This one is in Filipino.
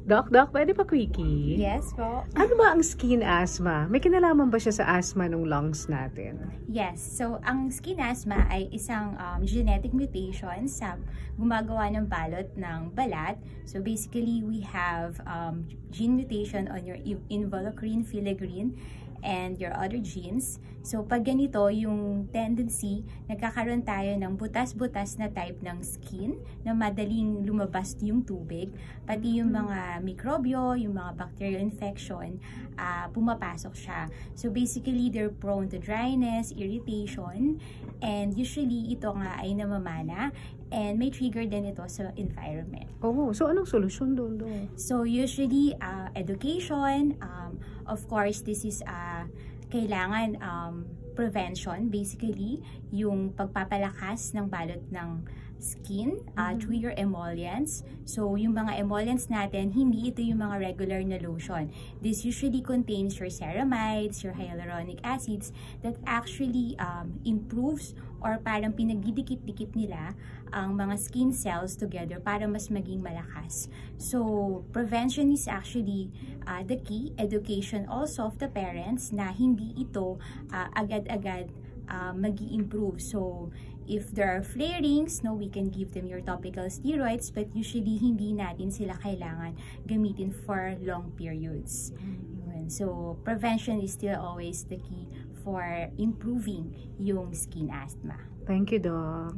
Doc, pwede pa quickie? Yes po. Ano ba ang skin asthma? May kinalaman ba siya sa asthma ng lungs natin? Yes. So, ang skin asthma ay isang genetic mutation sa gumagawa ng balot ng balat. So, basically, we have gene mutation on your involucrine, filaggrin, and your other genes. So, pag ganito, yung tendency, nagkakaroon tayo ng butas-butas na type ng skin na madaling lumabas yung tubig. Pati yung mga mikrobyo, yung mga bacterial infection, pumapasok siya. So, basically, they're prone to dryness, irritation, and usually, ito nga ay namamana. And may trigger din ito sa environment. Oh, so anong solusyon doon? So usually education, of course this is kailangan prevention, basically yung pagpapalakas ng balot ng skin through your emollients. So yung mga emollients natin, hindi ito yung mga regular na lotion. This usually contains your ceramides, your hyaluronic acids that actually improves or parang pinagdidikit-dikit nila ang mga skin cells together para mas maging malakas. So prevention is actually the key. Education also of the parents na hindi ito agad-agad mag-i-improve. So if there are flarings, no, we can give them your topical steroids, but usually hindi natin sila kailangan gamitin for long periods. So prevention is still always the key for improving yung skin asthma. Thank you, Doc.